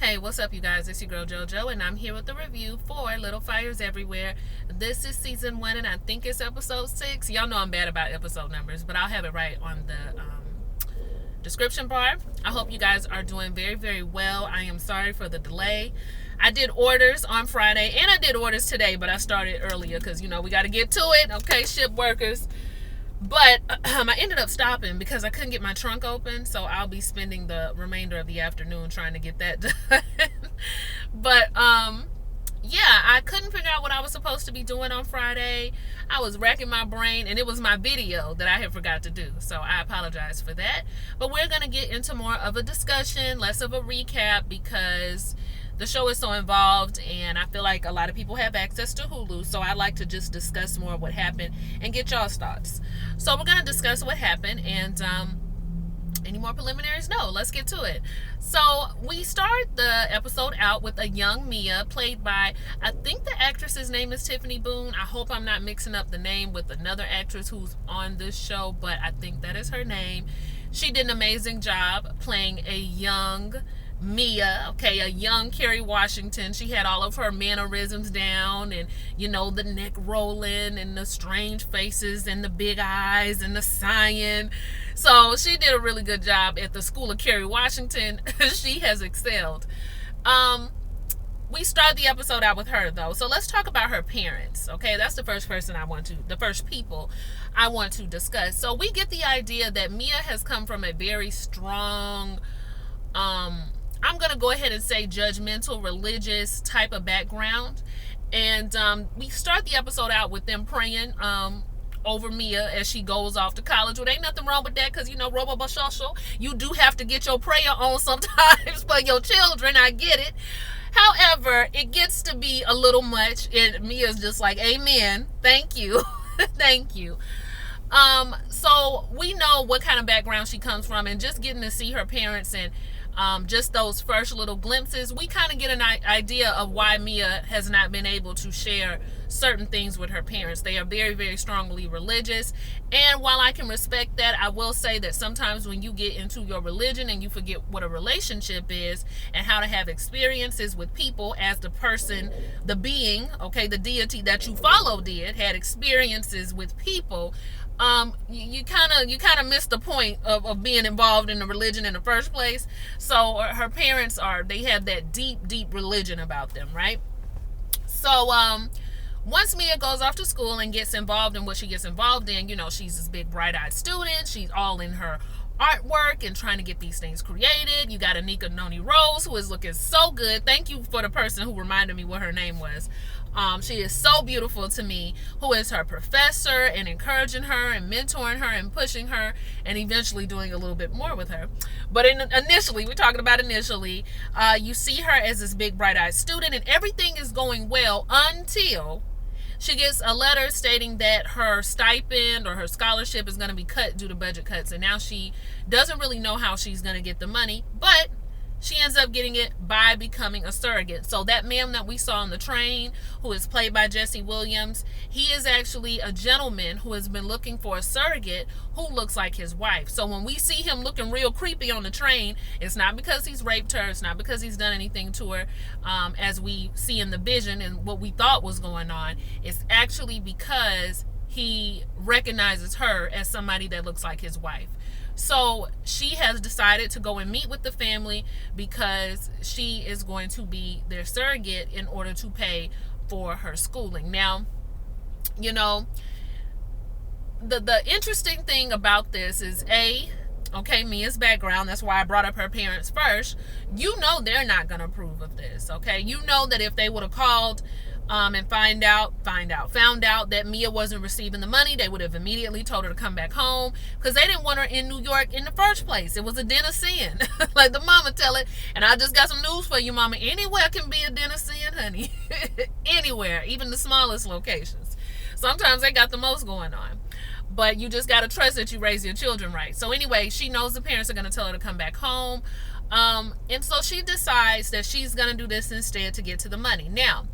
Hey, what's up, you guys? It's your girl JoJo, and I'm here with the review for Little Fires Everywhere. This is season 1, and I think it's episode 6. Y'all know I'm bad about episode numbers, but I'll have it right on the description bar. I hope you guys are doing very, very well. I am sorry for the delay. I did orders on Friday, and I did orders today, but I started earlier because, we got to get to it, okay, ship workers. But I ended up stopping because I couldn't get my trunk open, so I'll be spending the remainder of the afternoon trying to get that done. But yeah, I couldn't figure out what I was supposed to be doing on Friday. I was racking my brain, and it was my video that I had forgot to do, so I apologize for that. But we're going to get into more of a discussion, less of a recap, because the show is so involved, and I feel like a lot of people have access to Hulu, so I like to just discuss more of what happened and get y'all's thoughts. So we're going to discuss what happened, and any more preliminaries? No, let's get to it. So we start the episode out with a young Mia, played by, I think the actress's name is Tiffany Boone. I hope I'm not mixing up the name with another actress who's on this show, but I think that is her name. She did an amazing job playing a young Mia, okay, a young Kerry Washington. She had all of her mannerisms down, and the neck rolling and the strange faces and the big eyes and the sighing. So she did a really good job at the School of Kerry Washington. She has excelled. We start the episode out with her, though, so let's talk about her parents. Okay, that's the first people I want to discuss. So we get the idea that Mia has come from a very strong, I'm going to go ahead and say judgmental, religious type of background. And we start the episode out with them praying over Mia as she goes off to college. Well, ain't nothing wrong with that because, Robo Bashosho, you do have to get your prayer on sometimes for your children. I get it. However, it gets to be a little much, and Mia's just like, amen. Thank you. Thank you. So we know what kind of background she comes from, and just getting to see her parents and just those first little glimpses, we kind of get an idea of why Mia has not been able to share certain things with her parents. They are very, very strongly religious, and while I can respect that, I will say that sometimes when you get into your religion and you forget what a relationship is and how to have experiences with people, as the person, the being, okay, the deity that you follow had experiences with people, you kind of miss the point of being involved in the religion in the first place. So her parents they have that deep religion about them, right? So once Mia goes off to school and gets involved in what she gets involved in, she's this big bright-eyed student. She's all in her artwork and trying to get these things created. You got Anika Noni Rose, who is looking so good. Thank you for the person who reminded me what her name was. She is so beautiful to me, who is her professor and encouraging her and mentoring her and pushing her and eventually doing a little bit more with her. But initially, you see her as this big bright-eyed student, and everything is going well until she gets a letter stating that her stipend or her scholarship is going to be cut due to budget cuts, and now she doesn't really know how she's going to get the money, but she ends up getting it by becoming a surrogate. So that man that we saw on the train, who is played by Jesse Williams, he is actually a gentleman who has been looking for a surrogate who looks like his wife. So when we see him looking real creepy on the train, it's not because he's raped her. It's not because he's done anything to her, as we see in the vision and what we thought was going on. It's actually because he recognizes her as somebody that looks like his wife. So she has decided to go and meet with the family because she is going to be their surrogate in order to pay for her schooling. Now, the interesting thing about this is Mia's background. That's why I brought up her parents first. They're not going to approve of this, okay? That if they would have called and found out that Mia wasn't receiving the money, they would have immediately told her to come back home, because they didn't want her in New York in the first place. It was a den of sin. Like the mama tell it. And I just got some news for you, mama. Anywhere can be a den of sin, honey. Anywhere, even the smallest locations. Sometimes they got the most going on. But you just got to trust that you raise your children right. So anyway, she knows the parents are going to tell her to come back home. And so she decides that she's going to do this instead to get to the money. Now,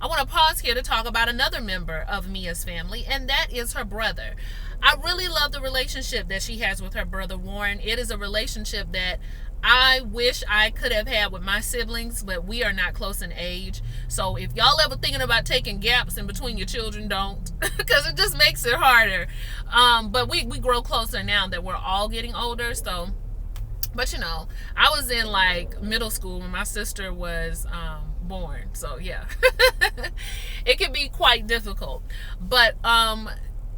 I want to pause here to talk about another member of Mia's family, and that is her brother. I really love the relationship that she has with her brother, Warren. It is a relationship that I wish I could have had with my siblings, but we are not close in age. So if y'all ever thinking about taking gaps in between your children, don't, because it just makes it harder. But we grow closer now that we're all getting older. So, but you know, I was in like middle school when my sister was born. So yeah, it can be quite difficult. But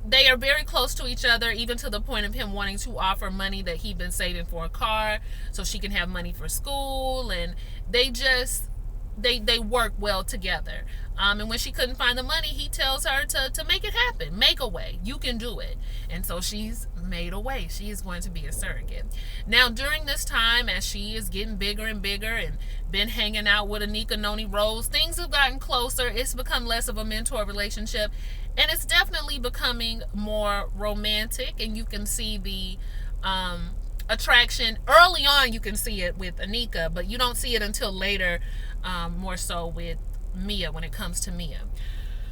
they are very close to each other, even to the point of him wanting to offer money that he'd been saving for a car so she can have money for school. And they just, they work well together. And when she couldn't find the money, he tells her to make it happen, make a way, you can do it. And so she's made a way. She is going to be a surrogate. Now, during this time, as she is getting bigger and bigger and been hanging out with Anika Noni Rose, things have gotten closer. It's become less of a mentor relationship, and it's definitely becoming more romantic. And you can see the attraction early on. You can see it with Anika, but you don't see it until later, more so with Mia, when it comes to Mia.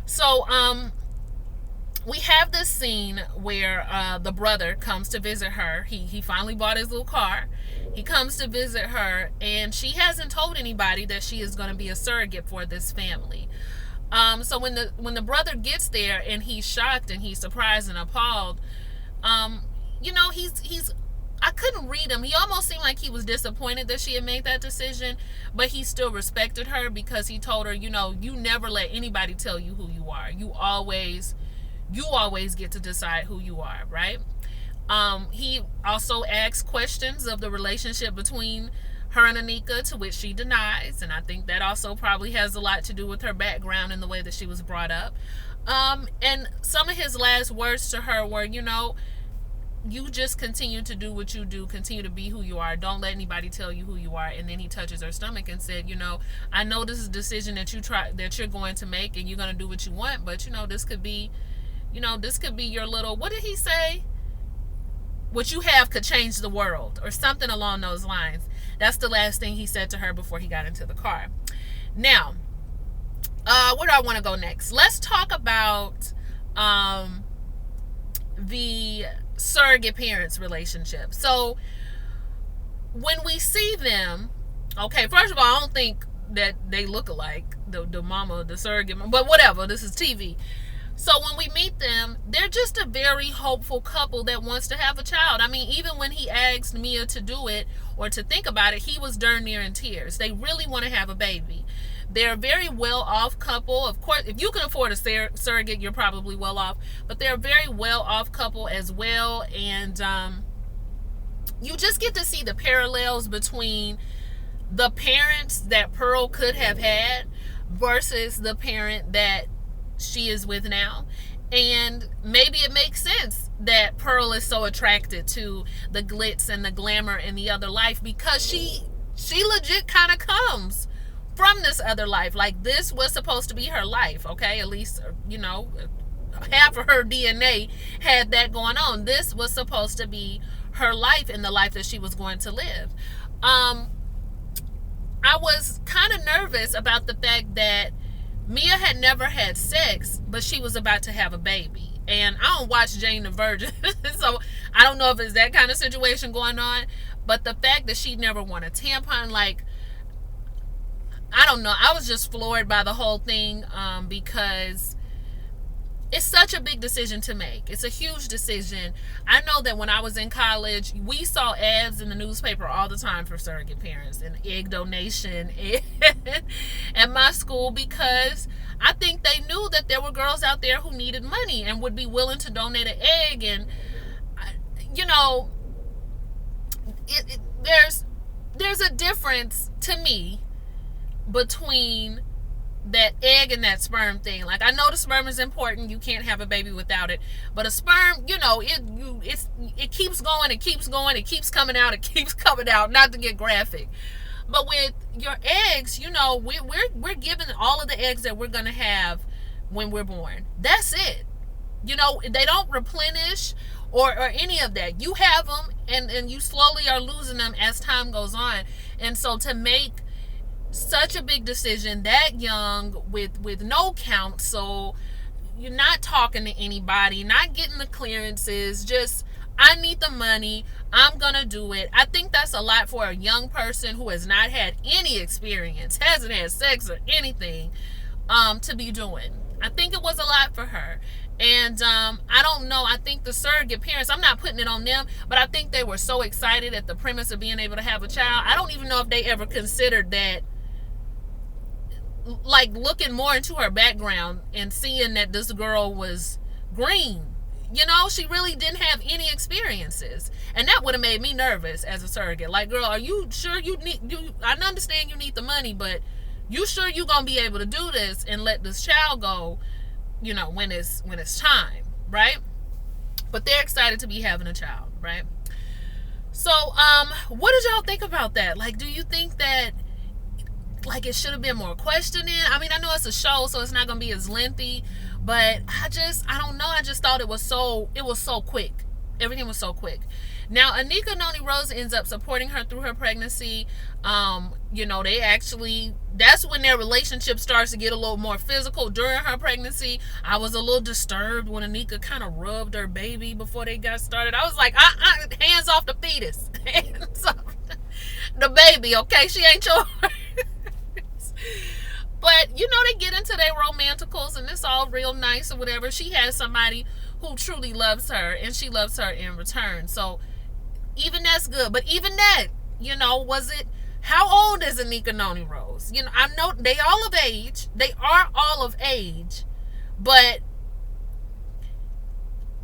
So we have this scene where the brother comes to visit her. He finally bought his little car. He comes to visit her, and she hasn't told anybody that she is going to be a surrogate for this family. So when the brother gets there, and he's shocked and he's surprised and appalled, you know, he's I couldn't read him. He almost seemed like he was disappointed that she had made that decision, but he still respected her, because he told her, you know, you never let anybody tell you who you are. You always get to decide who you are, right? He also asks questions of the relationship between her and Anika, to which she denies, and I think that also probably has a lot to do with her background and the way that she was brought up. And some of his last words to her were, you know, you just continue to do what you do, continue to be who you are, don't let anybody tell you who you are. And then he touches her stomach and said, you know, I know this is a decision that you're going to make, and you're going to do what you want, but you know, this could be your little, what did he say? What you have could change the world, or something along those lines. That's the last thing he said to her before he got into the car. Now, where do I want to go next? Let's talk about the surrogate parents relationship. So when we see them, okay, first of all, I don't think that they look alike, the mama, the surrogate mama, but whatever, this is TV. So when we meet them, they're just a very hopeful couple that wants to have a child. I mean, even when he asked Mia to do it or to think about it, he was darn near in tears. They really want to have a baby. They're a very well-off couple. Of course, if you can afford a surrogate, you're probably well-off. But they're a very well-off couple as well. And you just get to see the parallels between the parents that Pearl could have had versus the parent that she is with now. And maybe it makes sense that Pearl is so attracted to the glitz and the glamour in the other life, because she legit kind of comes from this other life. Like, this was supposed to be her life, okay? At least, you know, half of her DNA had that going on. This was supposed to be her life, and the life that she was going to live. I was kind of nervous about the fact that Mia had never had sex, but she was about to have a baby. And I don't watch Jane the Virgin, so I don't know if it's that kind of situation going on. But the fact that she never won a tampon, like, I don't know. I was just floored by the whole thing, because it's such a big decision to make. It's a huge decision. I know that when I was in college, we saw ads in the newspaper all the time for surrogate parents and egg donation at my school, because I think they knew that there were girls out there who needed money and would be willing to donate an egg. And, you know, there's a difference to me between that egg and that sperm thing. Like, I know the sperm is important, you can't have a baby without it, but a sperm, you know, it keeps going, it keeps going, it keeps coming out, it keeps coming out, not to get graphic. But with your eggs, you know, we're given all of the eggs that we're gonna have when we're born. That's it. You know, they don't replenish or any of that. You have them, and you slowly are losing them as time goes on. And so to make such a big decision that young, with no counsel, you're not talking to anybody, not getting the clearances, just I need the money. I'm going to do it. I think that's a lot for a young person who has not had any experience, hasn't had sex or anything, to be doing. I think it was a lot for her. And I don't know. I think the surrogate parents, I'm not putting it on them, but I think they were so excited at the premise of being able to have a child. I don't even know if they ever considered that, like looking more into her background and seeing that this girl was green. You know, she really didn't have any experiences, and that would have made me nervous as a surrogate. Like, girl, are you sure you need? I understand you need the money, but you sure you gonna be able to do this and let this child go? You know, when it's time, right? But they're excited to be having a child, right? So, what did y'all think about that? Like, do you think that, like, it should have been more questioning? I mean, I know it's a show, so it's not gonna be as lengthy, but I don't know. I just thought it was so quick. Everything was so quick. Now, Anika Noni Rose ends up supporting her through her pregnancy. You know, that's when their relationship starts to get a little more physical during her pregnancy. I was a little disturbed when Anika kind of rubbed her baby before they got started. I was like, hands off the fetus. Hands off the baby, okay? She ain't yours. But, you know, they get into their romanticals and it's all real nice or whatever. She has somebody who truly loves her and she loves her in return. So even that's good. But even that, you know, how old is Anika Noni Rose? You know, I know they all of age. They are all of age. But,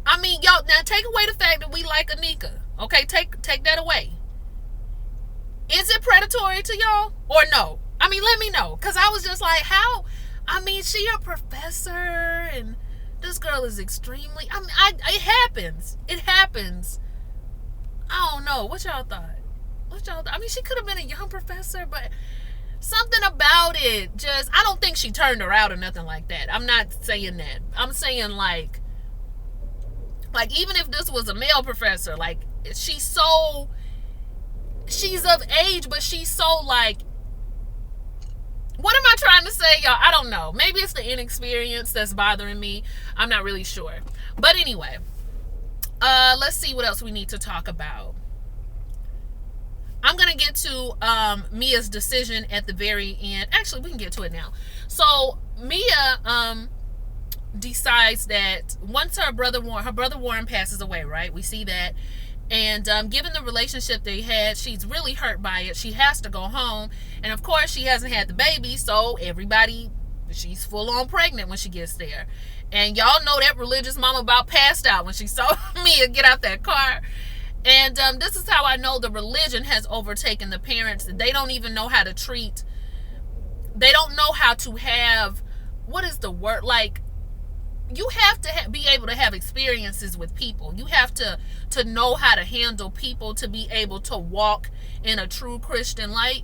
I mean, y'all, now take away the fact that we like Anika. Okay, take that away. Is it predatory to y'all or no? I mean, let me know. Because I was just like, how? I mean, she a professor and this girl is extremely... I mean, it happens. It happens. I don't know. What y'all thought? I mean, she could have been a young professor, but something about it just... I don't think she turned her out or nothing like that. I'm not saying that. I'm saying, like, even if this was a male professor, like, she's of age, but she's so, like... What am I trying to say, y'all? I don't know. Maybe it's the inexperience that's bothering me. I'm not really sure. But anyway, let's see what else we need to talk about. I'm going to get to Mia's decision at the very end. Actually, we can get to it now. So, Mia decides that once her brother Warren passes away, right? We see that. And given the relationship they had, she's really hurt by it. She has to go home. And of course, she hasn't had the baby. So she's full on pregnant when she gets there. And y'all know that religious mama about passed out when she saw Mia get out that car. And this is how I know the religion has overtaken the parents. They don't even know how to treat. They don't know how to have, what is the word? Like, you have to be able to have experiences with people. You have to know how to handle people, to be able to walk in a true Christian light.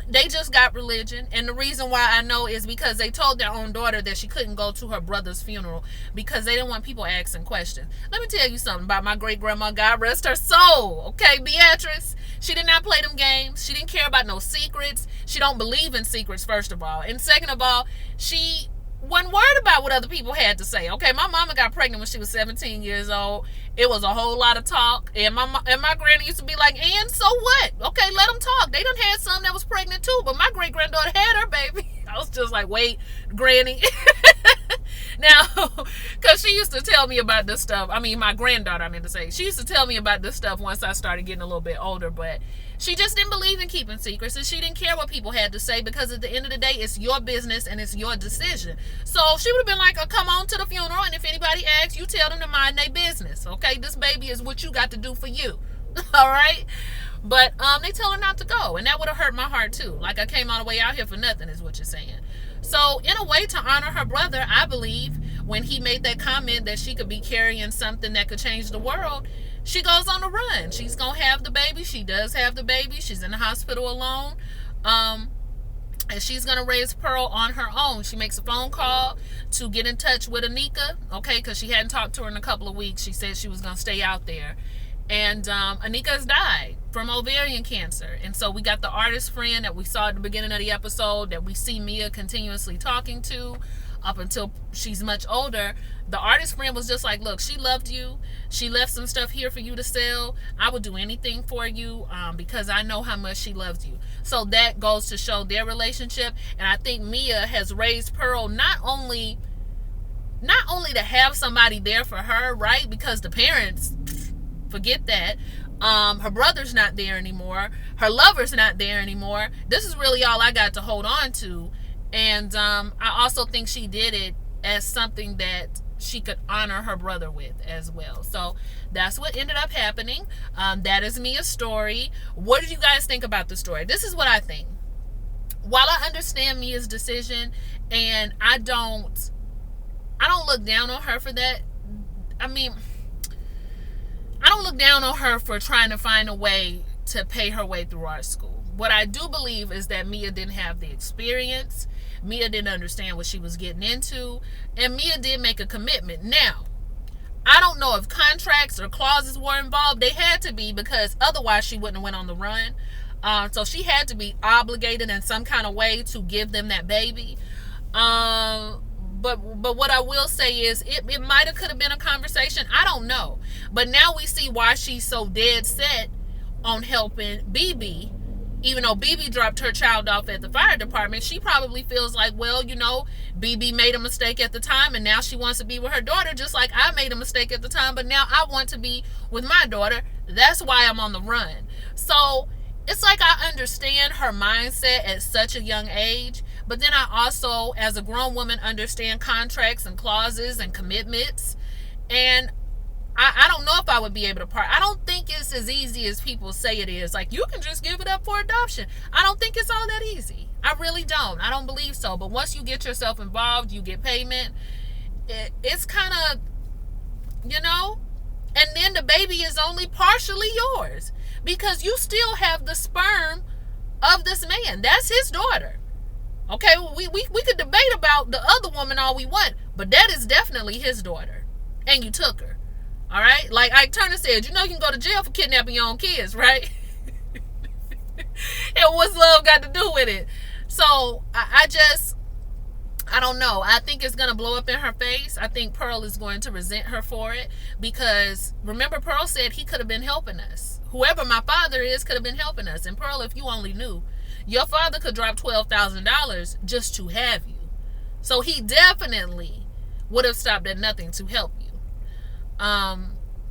They just got religion, and the reason why I know is because they told their own daughter that she couldn't go to her brother's funeral because they didn't want people asking questions. Let me tell you something about my great grandma, God rest her soul. Okay, Beatrice, she did not play them games. She didn't care about no secrets. She don't believe in secrets, first of all, and second of all, she wasn't worried about what other people had to say. Okay, my mama got pregnant when she was 17 years old. It was a whole lot of talk, and my granny used to be like, and so what? Okay, let them talk. They done had some that was pregnant too, but my great granddaughter had her baby. I was just like, wait, granny. Now, because she used to tell me about this stuff. I mean, my granddaughter, I meant to say. She used to tell me about this stuff once I started getting a little bit older, but she just didn't believe in keeping secrets, and she didn't care what people had to say because at the end of the day, it's your business and it's your decision. So she would have been like, come on to the funeral, and if anybody asks, you tell them to mind their business, okay? This baby is what you got to do for you, all right? But they tell her not to go, and that would have hurt my heart too. Like, I came all the way out here for nothing is what you're saying. So in a way, to honor her brother, I believe, when he made that comment that she could be carrying something that could change the world, she goes on the run. She's going to have the baby. She does have the baby. She's in the hospital alone. And she's going to raise Pearl on her own. She makes a phone call to get in touch with Anika, okay, because she hadn't talked to her in a couple of weeks. She said she was going to stay out there. And Anika has died from ovarian cancer. And so we got the artist friend that we saw at the beginning of the episode that we see Mia continuously talking to. up until she's much older, the artist friend was just like, look, she loved you. She left some stuff here for you to sell. I would do anything for you because I know how much she loves you. So that goes to show their relationship. And I think Mia has raised Pearl not only to have somebody there for her, right? Because the parents, forget that. Her brother's not there anymore. Her lover's not there anymore. This is really all I got to hold on to. And I also think she did it as something that she could honor her brother with as well. So that's what ended up happening. That is Mia's story. What did you guys think about the story? This is what I think. While I understand Mia's decision, and I don't look down on her for that. I mean, I don't look down on her for trying to find a way to pay her way through art school. What I do believe is that Mia didn't have the experience. Mia didn't understand what she was getting into. And Mia did make a commitment. Now, I don't know if contracts or clauses were involved. They had to be, because otherwise she wouldn't have went on the run. So she had to be obligated in some kind of way to give them that baby. But what I will say is it might have could have been a conversation. I don't know. But now we see why she's so dead set on helping BB. Even though BB dropped her child off at the fire department, she probably feels like, well, BB made a mistake at the time, and now she wants to be with her daughter, just like I made a mistake at the time, but now I want to be with my daughter. That's why I'm on the run. So it's like I understand her mindset at such a young age, but then I also, as a grown woman, understand contracts and clauses and commitments. And I don't know if I would be able to part. I don't think it's as easy as people say it is. Like, you can just give it up for adoption. I don't think it's all that easy. I really don't. I don't believe so. But once you get yourself involved, you get payment. It's kind of, and then the baby is only partially yours because you still have the sperm of this man. That's his daughter. Okay, we could debate about the other woman all we want, but that is definitely his daughter. And you took her. All right? Like Ike Turner said, you can go to jail for kidnapping your own kids, right? And what's love got to do with it? So I don't know. I think it's going to blow up in her face. I think Pearl is going to resent her for it because, remember, Pearl said he could have been helping us. Whoever my father is could have been helping us. And Pearl, if you only knew, your father could drop $12,000 just to have you. So he definitely would have stopped at nothing to help you.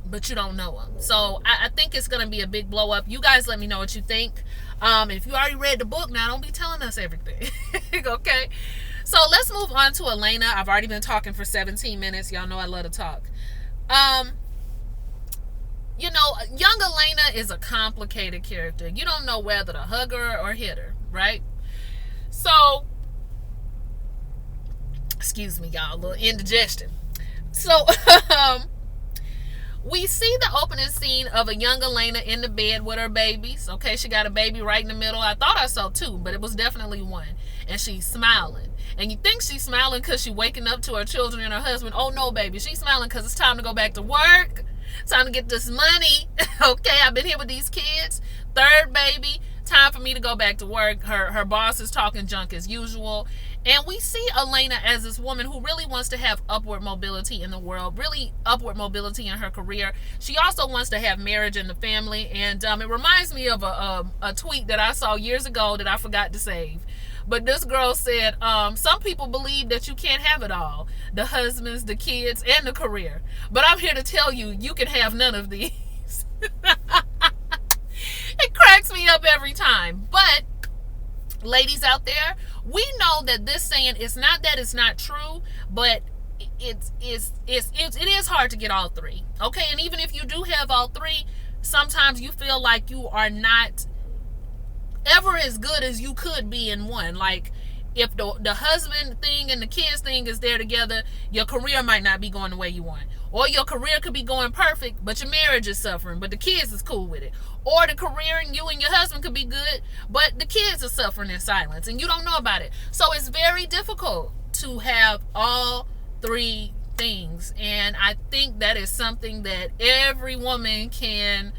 But you don't know him. So I think it's going to be a big blow up. You guys let me know what you think. If you already read the book, now don't be telling us everything. Okay? So let's move on to Elena. I've already been talking for 17 minutes. Y'all know I love to talk. Young Elena is a complicated character. You don't know whether to hug her or hit her, right? So, excuse me, y'all, a little indigestion. So, we see the opening scene of a young Elena in the bed with her babies. Okay, she got a baby right in the middle. I thought I saw two, but it was definitely one. And she's smiling. And you think she's smiling because she's waking up to her children and her husband. Oh, no, baby. She's smiling because it's time to go back to work. Time to get this money. Okay, I've been here with these kids. Third baby. Time for me to go back to work. Her boss is talking junk as usual. And we see Elena as this woman who really wants to have upward mobility in the world, really upward mobility in her career. She also wants to have marriage in the family. And it reminds me of a tweet that I saw years ago that I forgot to save. But this girl said, some people believe that you can't have it all. The husbands, the kids, and the career. But I'm here to tell you, you can have none of these. It cracks me up every time. But ladies out there, we know that this saying is not that it's not true, but it is hard to get all three. Okay, and even if you do have all three, sometimes you feel like you are not ever as good as you could be in one. Like, if the husband thing and the kids thing is there together, your career might not be going the way you want. Or your career could be going perfect, but your marriage is suffering, but the kids is cool with it. Or the career and you and your husband could be good, but the kids are suffering in silence and you don't know about it. So it's very difficult to have all three things. And I think that is something that every woman can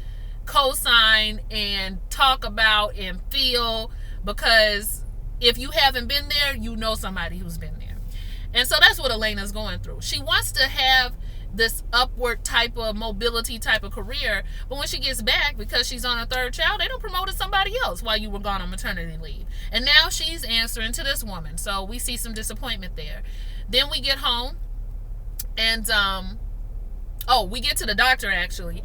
co-sign and talk about and feel, because if you haven't been there, you know somebody who's been there. And so that's what Elena's going through. She wants to have this upward type of mobility type of career, but when she gets back, because she's on her third child, they don't promote to somebody else while you were gone on maternity leave. And now she's answering to this woman. So we see some disappointment there. Then we get home, and we get to the doctor actually,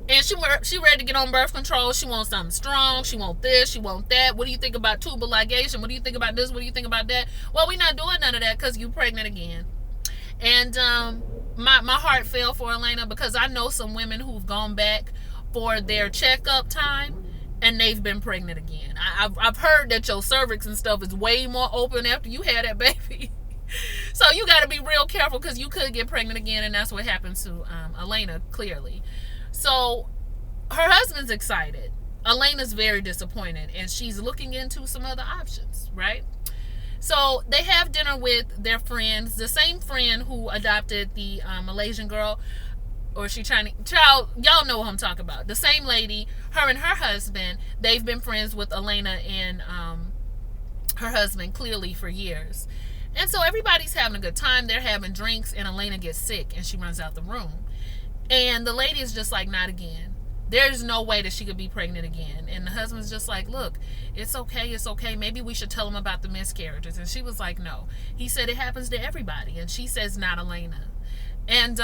and she ready to get on birth control. She wants something strong. She wants this. She wants that. What do you think about tubal ligation? What do you think about this? What do you think about that? Well, we're not doing none of that because you're pregnant again. And my heart fell for Elena, because I know some women who've gone back for their checkup time and they've been pregnant again. I've heard that your cervix and stuff is way more open after you had that baby. So you got to be real careful, because you could get pregnant again, and that's what happened to Elena, clearly. So her husband's excited. Elena's very disappointed, and she's looking into some other options, right? So they have dinner with their friends, the same friend who adopted the Malaysian girl, or y'all know what I'm talking about. The same lady, her and her husband, they've been friends with Elena and her husband clearly for years. And so everybody's having a good time. They're having drinks, and Elena gets sick and she runs out the room. And the lady is just like, not again. There's no way that she could be pregnant again. And the husband's just like, look, it's okay. Maybe we should tell him about the miscarriages. And she was like, no. He said it happens to everybody. And she says, not Elena. And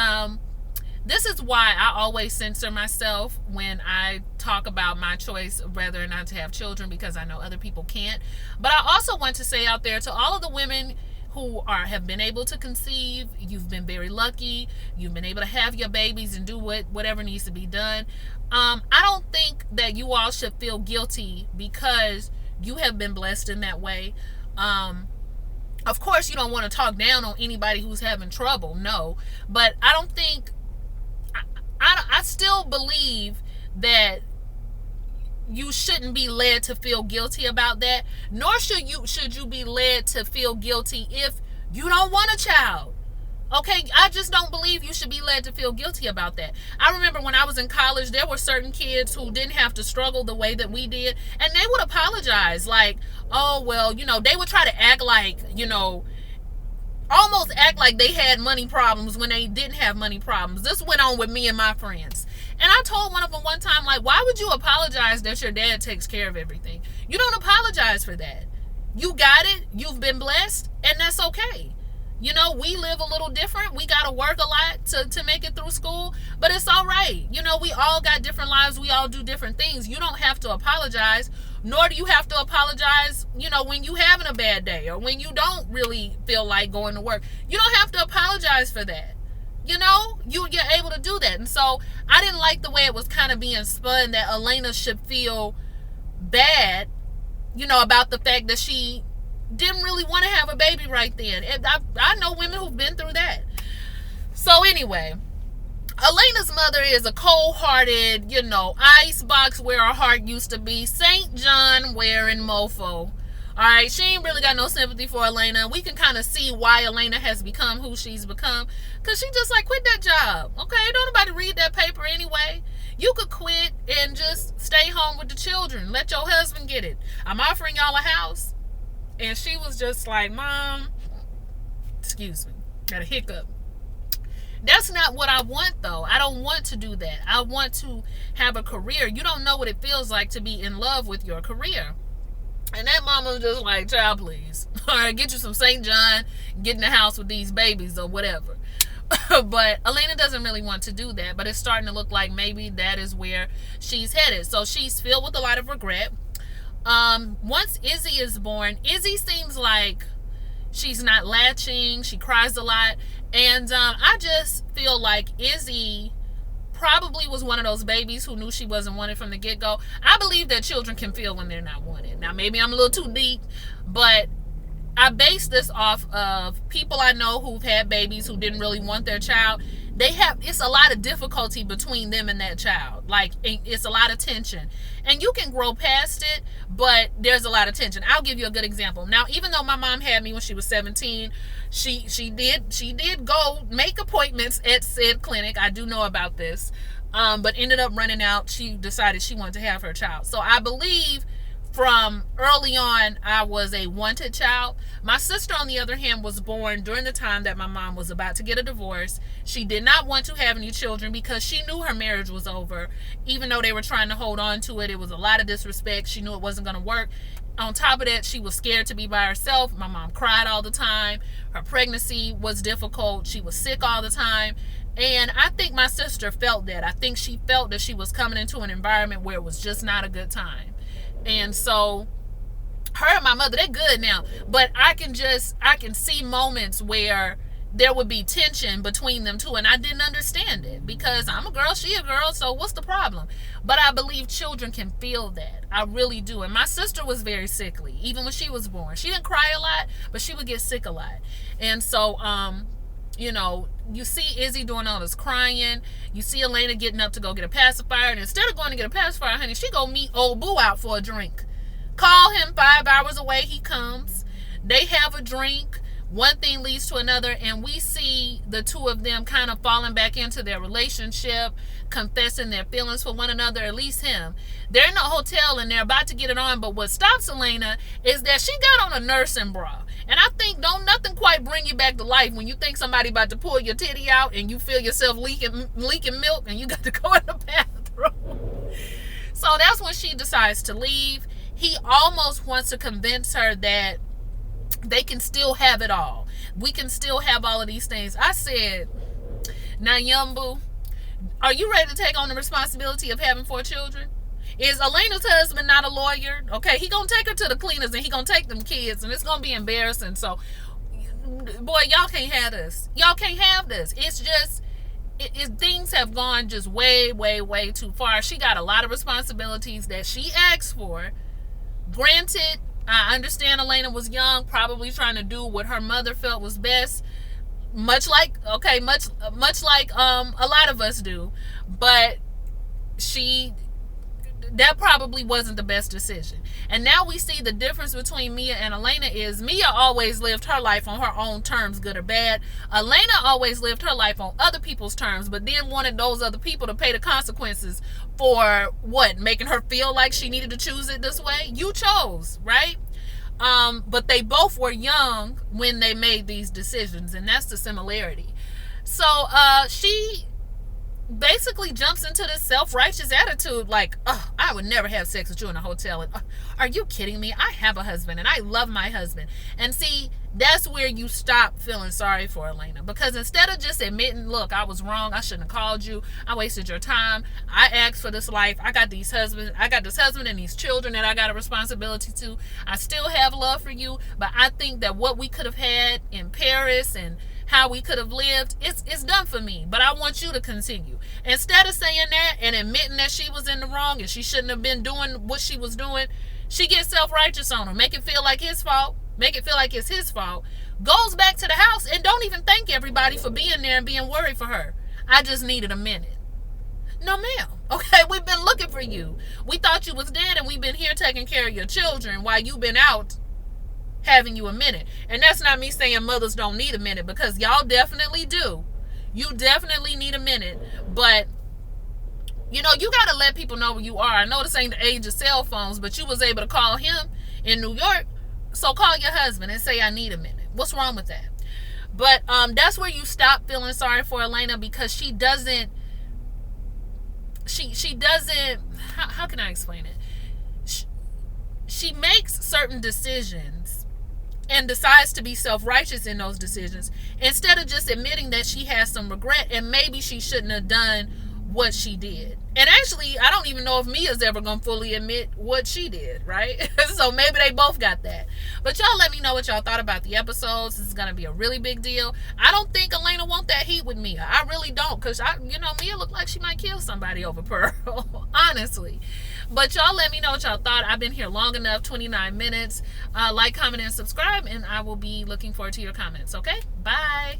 this is why I always censor myself when I talk about my choice whether or not to have children, because I know other people can't. But I also want to say out there to all of the women who have been able to conceive, you've been very lucky. You've been able to have your babies and do whatever needs to be done. I don't think that you all should feel guilty because you have been blessed in that way. Of course, you don't want to talk down on anybody who's having trouble, no. But I don't think, I still believe that you shouldn't be led to feel guilty about that, nor should you be led to feel guilty if you don't want a child. Okay, I just don't believe you should be led to feel guilty about that. I remember when I was in college, there were certain kids who didn't have to struggle the way that we did, and they would apologize like, oh, well, they would try to act like, almost act like they had money problems when they didn't have money problems. This went on with me and my friends. And I told one of them one time, like, why would you apologize that your dad takes care of everything? You don't apologize for that. You got it. You've been blessed, and that's okay. We live a little different. We got to work a lot to make it through school, but it's all right. We all got different lives. We all do different things. You don't have to apologize, nor do you have to apologize, when you having a bad day or when you don't really feel like going to work. You don't have to apologize for that. You're able to do that. And so I didn't like the way it was kind of being spun that Elena should feel bad, about the fact that she didn't really want to have a baby right then. And I know women who've been through that. So anyway, Elena's mother is a cold-hearted, icebox where her heart used to be, St. John wearing mofo. Alright, she ain't really got no sympathy for Elena. We can kind of see why Elena has become who she's become. Because she just like, quit that job. Okay, don't nobody read that paper anyway. You could quit and just stay home with the children. Let your husband get it. I'm offering y'all a house. And she was just like, Mom, excuse me, got a hiccup. That's not what I want, though. I don't want to do that. I want to have a career. You don't know what it feels like to be in love with your career. And that mama was just like, child, please. All right, get you some St. John, get in the house with these babies or whatever. But Elena doesn't really want to do that. But it's starting to look like maybe that is where she's headed. So she's filled with a lot of regret. Once Izzy is born, Izzy seems like she's not latching. She cries a lot. And I just feel like Izzy probably was one of those babies who knew she wasn't wanted from the get-go. I believe that children can feel when they're not wanted. Now, maybe I'm a little too deep, but I base this off of people I know who've had babies who didn't really want their child. It's a lot of difficulty between them and that child. Like, it's a lot of tension. And you can grow past it, but there's a lot of tension. I'll give you a good example. Now, even though my mom had me when she was 17, she did go make appointments at said clinic. I do know about this. But ended up running out. She decided she wanted to have her child. So I believe from early on, I was a wanted child. My sister, on the other hand, was born during the time that my mom was about to get a divorce. She did not want to have any children because she knew her marriage was over. Even though they were trying to hold on to it, it was a lot of disrespect. She knew it wasn't going to work. On top of that, she was scared to be by herself. My mom cried all the time. Her pregnancy was difficult. She was sick all the time. And I think my sister felt that. I think she felt that she was coming into an environment where it was just not a good time. And so her and my mother, they're good now, but I can see moments where there would be tension between them two, and I didn't understand it because I'm a girl, she a girl, so what's the problem? But I believe children can feel that. I really do. And my sister was very sickly, even when she was born. She didn't cry a lot, but she would get sick a lot. And so, you know, you see Izzy doing all this crying. You see Elena getting up to go get a pacifier. And instead of going to get a pacifier, honey, she go meet old boo out for a drink. Call him 5 hours away. He comes. They have a drink. One thing leads to another. And we see the two of them kind of falling back into their relationship, confessing their feelings for one another, at least him. They're in a hotel and they're about to get it on. But what stops Elena is that she got on a nursing bra. And I think don't nothing quite bring you back to life when you think somebody about to pull your titty out and you feel yourself leaking milk and you got to go in the bathroom. So that's when she decides to leave. He almost wants to convince her that they can still have it all. We can still have all of these things. I said, now, young boo, are you ready to take on the responsibility of having 4 children? Is Elena's husband not a lawyer? Okay, he gonna take her to the cleaners and he gonna take them kids and it's gonna be embarrassing. So, boy, y'all can't have this. Y'all can't have this. It's just, things have gone just way, way, way too far. She got a lot of responsibilities that she asked for. Granted, I understand Elena was young, probably trying to do what her mother felt was best. Much like a lot of us do. But that probably wasn't the best decision. And now we see the difference between Mia and Elena is Mia always lived her life on her own terms, good or bad. Elena always lived her life on other people's terms, but then wanted those other people to pay the consequences for what? Making her feel like she needed to choose it this way? You chose, right? But they both were young when they made these decisions, and that's the similarity. So she basically jumps into this self-righteous attitude like, oh, I would never have sex with you in a hotel. And, are you kidding me? I have a husband and I love my husband. And see, that's where you stop feeling sorry for Elena, because instead of just admitting, look, I was wrong, I shouldn't have called you, I wasted your time, I asked for this life, I got this husband and these children that I got a responsibility to, I still have love for you, but I think that what we could have had in Paris and how we could have lived, it's done for me, but I want you to continue. Instead of saying that and admitting that she was in the wrong and she shouldn't have been doing what she was doing, she gets self-righteous on him, make it feel like his fault, make it feel like it's his fault, goes back to the house and don't even thank everybody for being there and being worried for her. I just needed a minute. No, ma'am. Okay, we've been looking for you. We thought you was dead and we've been here taking care of your children while you've been out having you a minute. And that's not me saying mothers don't need a minute, because y'all definitely do. You definitely need a minute. But, you know, you got to let people know where you are. I know this ain't the age of cell phones, but you was able to call him in New York. So call your husband and say, I need a minute. What's wrong with that? But that's where you stop feeling sorry for Elena, because she doesn't, how can I explain it? She makes certain decisions and decides to be self-righteous in those decisions instead of just admitting that she has some regret and maybe she shouldn't have done what she did. And actually, I don't even know if Mia's ever gonna fully admit what she did, right? So maybe they both got that. But y'all let me know what y'all thought about the episodes. This is gonna be a really big deal. I don't think Elena want that heat with Mia. I really don't, because Mia looked like she might kill somebody over Pearl, honestly. But y'all let me know what y'all thought. I've been here long enough, 29 minutes. Like, comment, and subscribe, and I will be looking forward to your comments, okay? Bye.